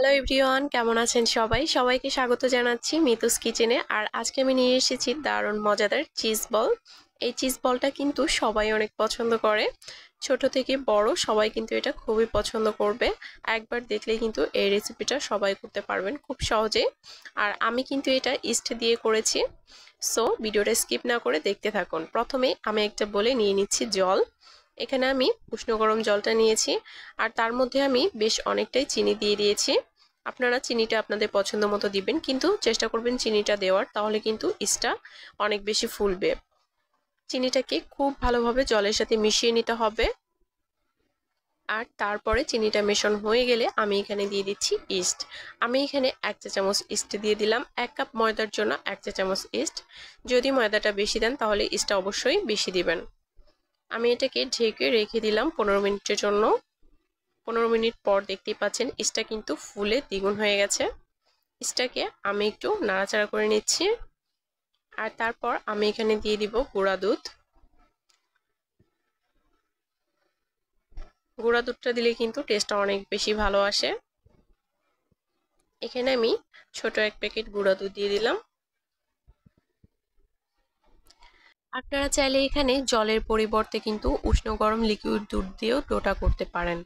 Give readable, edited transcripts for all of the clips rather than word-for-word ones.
Hello everyone, কেমন আছেন সবাই? সবাইকে স্বাগত জানাচ্ছি মিতুস কিচেনে। আর আজকে আমি নিয়ে এসেছি দারুণ মজাদার চিজ বল। এই চিজ বলটা কিন্তু সবাই অনেক পছন্দ করে, ছোট থেকে বড় সবাই কিন্তু এটা খুবই পছন্দ করবে। একবার দেখলেই কিন্তু এই রেসিপিটা সবাই করতে পারবেন খুব সহজে। আর আমি কিন্তু এটা ইস্ট দিয়ে করেছি। সো ভিডিওটা স্কিপ না করে দেখতে থাকুন। প্রথমে আমি একটা বলে নিয়ে নিচ্ছি জল। এখানে আমি উষ্ণ গরম জলটা নিয়েছি, আর তার মধ্যে আমি বেশ অনেকটাই চিনি দিয়ে দিয়েছি। আপনারা চিনিটা আপনাদের পছন্দ মতো দিবেন, কিন্তু চেষ্টা করবেন চিনিটা দেওয়ার, তাহলে কিন্তু ইস্টটা অনেক বেশি ফুলবে। চিনিটাকে খুব ভালোভাবে জলের সাথে মিশিয়ে নিতে হবে। আর তারপরে চিনিটা মেশানো হয়ে গেলে আমি এখানে দিয়ে দিচ্ছি ইস্ট। আমি এখানে 1 চা চামচ ইস্ট দিয়ে দিলাম। 1 কাপ ময়দার জন্য 1 চা চামচ ইস্ট। যদি ময়দাটা বেশি দেন তাহলে ইস্টটা অবশ্যই বেশি দিবেন। আমি এটাকে ঢেকে রেখে দিলাম 15 মিনিটের জন্য। 15 মিনিট পর দেখতেই পাচ্ছেন ইস্টটা কিন্তু ফুলে দ্বিগুণ হয়ে গেছে। ইস্টটাকে আমি একটু নাড়াচাড়া করে নিচ্ছি। আর তারপর আমি এখানে দিয়ে দিব গুঁড়া দুধ। গুঁড়া দুধটা দিলে কিন্তু টেস্টটা অনেক বেশি ভালো আসে। এখানে আমি ছোট 1 প্যাকেট গুঁড়া দুধ দিয়ে দিলাম। আপনারা চাইলে এখানে জলের পরিবর্তে কিন্তু উষ্ণ গরম লিকুইড দুধ দিয়েও ডোটা করতে পারেন।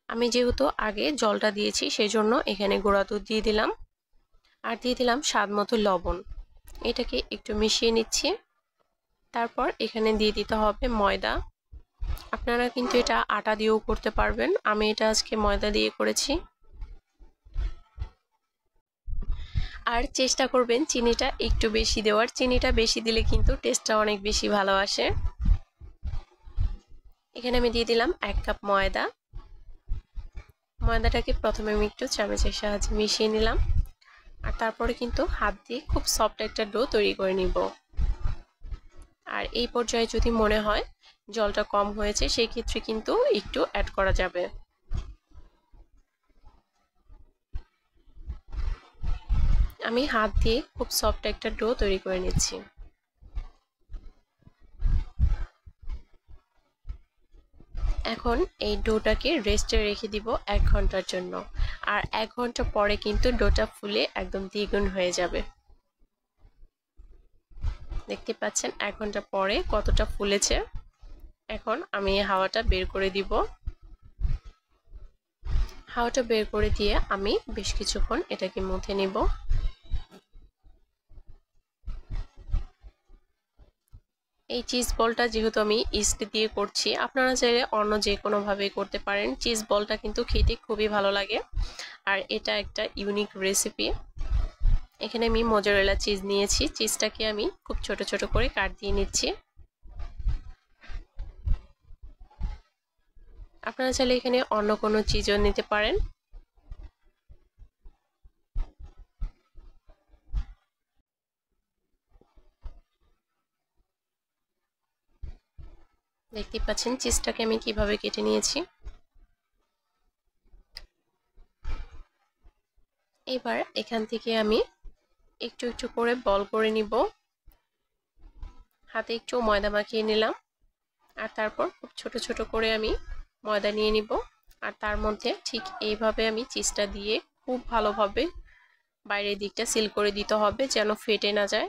আমি যেহেতু আগে জলটা দিয়েছি সেই জন্য এখানে গুঁড়া দুধ দিয়ে দিলাম। আর দিয়ে দিলাম স্বাদ মতো লবণ। এটাকে একটু মিশিয়ে নিচ্ছি। তারপর এখানে দিয়ে দিতে হবে ময়দা। আপনারা কিন্তু এটা আটা দিয়েও করতে পারবেন, আমি এটা আজকে ময়দা দিয়ে করেছি। আর চেষ্টা করবেন চিনিটা একটু বেশি দেওয়ার। চিনিটা বেশি দিলে কিন্তু টেস্টটা অনেক বেশি ভালো আসে। এখানে আমি দিয়ে দিলাম 1 কাপ ময়দা। ময়দাটাকে প্রথমে আমি একটু চামচের সাহায্যে মিশিয়ে নিলাম। আর তারপরে কিন্তু হাত দিয়ে খুব সফট একটা ডো তৈরি করে নিব। আর এই পর্যায়ে যদি মনে হয় জলটা কম হয়েছে, সেই ক্ষেত্রে কিন্তু একটু অ্যাড করা যাবে। আমি হাত দিয়ে খুব সফট একটা ডো তৈরি করে নিচ্ছি। এখন এই ডোটাকে রেস্টে রেখে দিব 1 ঘন্টার জন্য। আর 1 ঘন্টা পরে কিন্তু ডোটা ফুলে একদম দ্বিগুণ হয়ে যাবে। দেখতে পাচ্ছেন 1 ঘন্টা পরে কতটা ফুলেছে। এখন আমি হাওয়াটা বের করে দিব। হাওয়াটা বের করে দিয়ে আমি বেশ কিছুক্ষণ এটাকে মুথে নিব। এই চিজ বলটা যেহেতু আমি ইস্ট দিয়ে করছি, আপনারা চাইলে অন্য যে কোনোভাবেই করতে পারেন। চিজ বলটা কিন্তু খেতে খুবই ভালো লাগে, আর এটা একটা ইউনিক রেসিপি। এখানে আমি মোজারেলা চিজ নিয়েছি। চিজটাকে আমি খুব ছোট ছোট করে কাট দিয়ে নিচ্ছি। আপনারা চাইলে এখানে অন্য কোনো চিজও নিতে পারেন। দেখতে পাচ্ছেন চিজটাকে আমি কিভাবে কেটে নিয়েছি। এবার এখান থেকে আমি একটু একটু করে বল করে নিব। হাতে একটু ময়দা মাখিয়ে নিলাম। আর তারপর খুব ছোট ছোট করে আমি ময়দা নিয়ে নিব। আর তার মধ্যে ঠিক এইভাবে আমি চিজটা দিয়ে খুব ভালোভাবে বাইরের দিকটা সিল করে দিতে হবে, যেন ফেটে না যায়।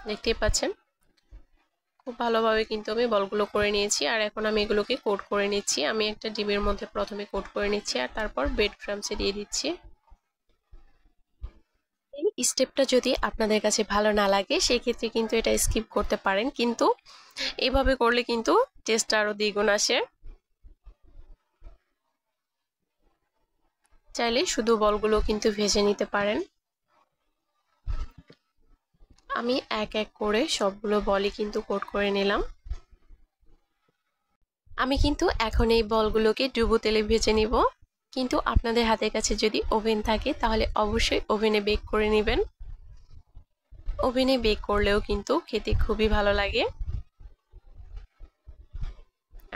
দেখতেই পাচ্ছেন খুব ভালোভাবে কিন্তু আমি বলগুলো করে নিয়েছি। আর এখন আমি এগুলোকে কোট করে নিচ্ছি। আমি একটা ডিমের মধ্যে প্রথমে কোট করে নিচ্ছি, আর তারপর ব্রেড ক্রাম্বসে দিয়ে দিচ্ছি। এই স্টেপটা যদি আপনাদের কাছে ভালো না লাগে সেই ক্ষেত্রে কিন্তু এটা স্কিপ করতে পারেন, কিন্তু এইভাবে করলে কিন্তু টেস্টটা আরো দ্বিগুণ আসে। চাইলে শুধু বলগুলো কিন্তু ভেজে নিতে পারেন। আমি এক এক করে সবগুলো বলই কিন্তু কোট করে নিলাম। আমি কিন্তু এখন এই বলগুলোকে ডুবো তেলে ভেজে নিব, কিন্তু আপনাদের হাতের কাছে যদি ওভেন থাকে তাহলে অবশ্যই ওভেনে বেক করে নেবেন। ওভেনে বেক করলেও কিন্তু খেতে খুবই ভালো লাগে,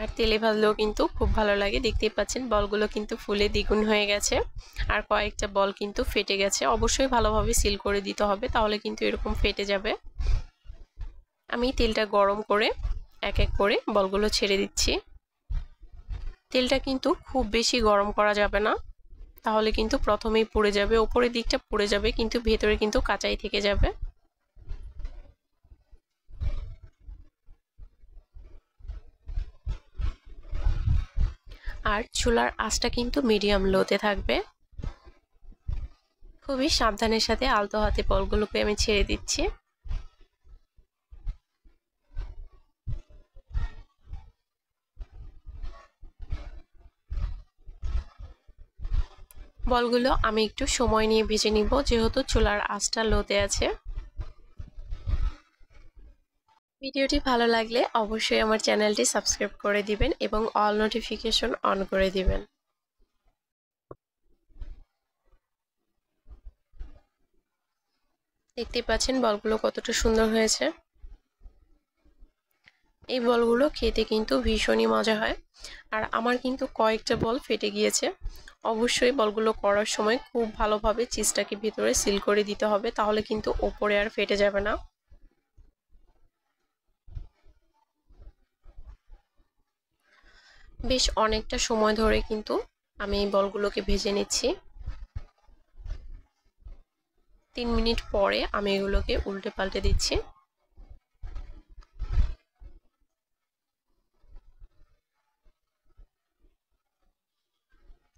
আর তেলে ভাজলেও কিন্তু খুব ভালো লাগে। দেখতেই পাচ্ছেন বলগুলো কিন্তু ফুলে দ্বিগুণ হয়ে গেছে, আর কয়েকটা বল কিন্তু ফেটে গেছে। অবশ্যই ভালোভাবে সিল করে দিতে হবে, তাহলে কিন্তু এরকম ফেটে যাবে। আমি তেলটা গরম করে এক এক করে বলগুলো ছেড়ে দিচ্ছি। তেলটা কিন্তু খুব বেশি গরম করা যাবে না, তাহলে কিন্তু প্রথমেই পুড়ে যাবে, উপরের দিকটা পুড়ে যাবে কিন্তু ভেতরে কিন্তু কাঁচাই থেকে যাবে। আর চুলার আঁচটা কিন্তু মিডিয়াম লোতে থাকবে। খুবই সাবধানের সাথে আলতো হাতে বলগুলোকে আমি ছেড়ে দিচ্ছি। বলগুলো আমি একটু সময় নিয়ে ভেজে নিব, যেহেতু চুলার আঁচটা লোতে আছে। ভিডিওটি ভালো লাগলে অবশ্যই আমার চ্যানেলটি সাবস্ক্রাইব করে দিবেন এবং অল নোটিফিকেশন অন করে দিবেন। দেখতে পাচ্ছেন বলগুলো কতটা সুন্দর হয়েছে। এই বলগুলো খেতে কিন্তু ভীষণই মজা হয়। আর আমার কিন্তু কয়েকটা বল ফেটে গিয়েছে। অবশ্যই বলগুলো করার সময় খুব ভালোভাবে চিজটাকে ভিতরে সিল করে দিতে হবে, তাহলে কিন্তু ওপরে আর ফেটে যাবে না। বেশ অনেকটা সময় ধরে কিন্তু আমি এই বলগুলোকে ভেজে নিচ্ছি। 3 মিনিট পরে আমি এগুলোকে উল্টে পাল্টে দিচ্ছি।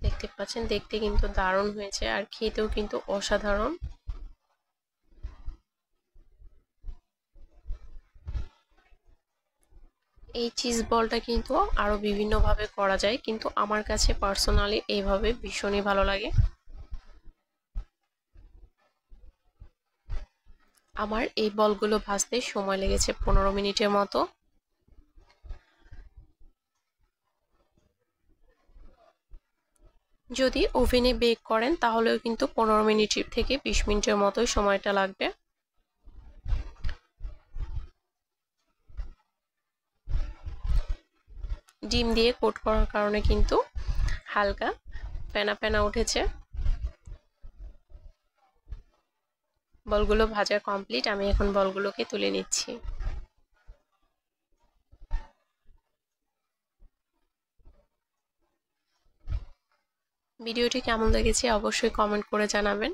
দেখতে পাচ্ছেন দেখতে কিন্তু দারুণ হয়েছে আর খেতেও কিন্তু অসাধারণ। এই চিজ বলটা কিন্তু আরো বিভিন্নভাবে করা যায়, কিন্তু আমার কাছে পার্সোনালি এইভাবে ভীষণই ভালো লাগে। আমার এই বলগুলো ভাজতে সময় লেগেছে 15 মিনিটের মতো। যদি ওভেনে বেক করেন তাহলেও কিন্তু 15 মিনিট থেকে 20 মিনিটের মতোই সময়টা লাগবে। ডিম দিয়ে কোট করার কারণে কিন্তু হালকা ফেনা ফেনা উঠেছে। বলগুলো ভাজা কমপ্লিট, আমি এখন বলগুলোকে তুলে নিচ্ছি। ভিডিওটি কেমন লেগেছে অবশ্যই কমেন্ট করে জানাবেন।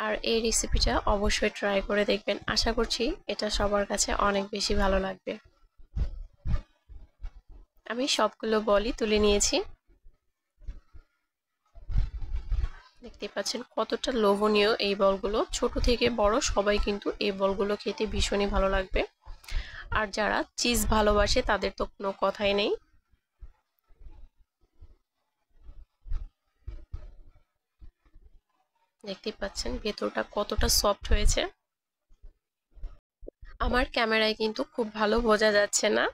আর এই রেসিপিটা অবশ্যই ট্রাই করে দেখবেন, আশা করছি এটা সবার কাছে অনেক বেশি ভালো লাগবে। আমি সবগুলো বলই তুলে নিয়েছি। দেখতে পাচ্ছেন কতটা লোভনীয় এই বলগুলো, ছোট থেকে বড় সবাই কিন্তু এই বলগুলো খেতে ভীষণই ভালো লাগবে। আর যারা চিজ ভালোবাসে তাদের তো কোনো কথাই নেই। দেখতে পাচ্ছেন ভেতরটা কতটা সফট হয়েছে। আমার ক্যামেরায় কিন্তু খুব ভালো বোঝা যাচ্ছে না,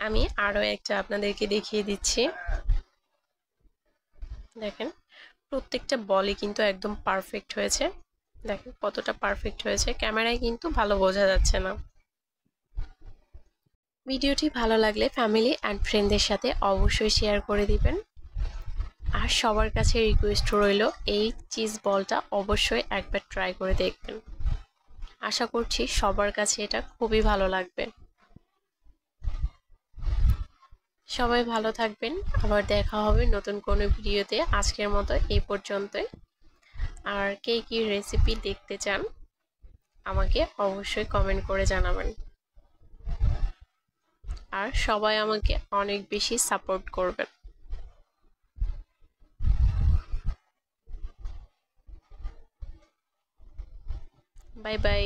আমি আরো একটা আপনাদেরকে দেখিয়ে দিচ্ছি। দেখেন প্রত্যেকটা বলই কিন্তু একদম পারফেক্ট হয়েছে। দেখেন কতটা পারফেক্ট হয়েছে, ক্যামেরায় কিন্তু ভালো বোঝা যাচ্ছে না। ভিডিওটি ভালো লাগলে ফ্যামিলি অ্যান্ড ফ্রেন্ডদের সাথে অবশ্যই শেয়ার করে দিবেন। আর সবার কাছে রিকোয়েস্ট রইল এই চিজ বলটা অবশ্যই একবার ট্রাই করে দেখবেন, আশা করছি সবার কাছে এটা খুবই ভালো লাগবে। সবাই ভালো থাকবেন, আবার দেখা হবে নতুন কোনো ভিডিওতে। আজকের মতো এই পর্যন্তই। আর কে কি রেসিপি দেখতে চান আমাকে অবশ্যই কমেন্ট করে জানাবেন। আর সবাই আমাকে অনেক বেশি সাপোর্ট করবেন। Bye bye.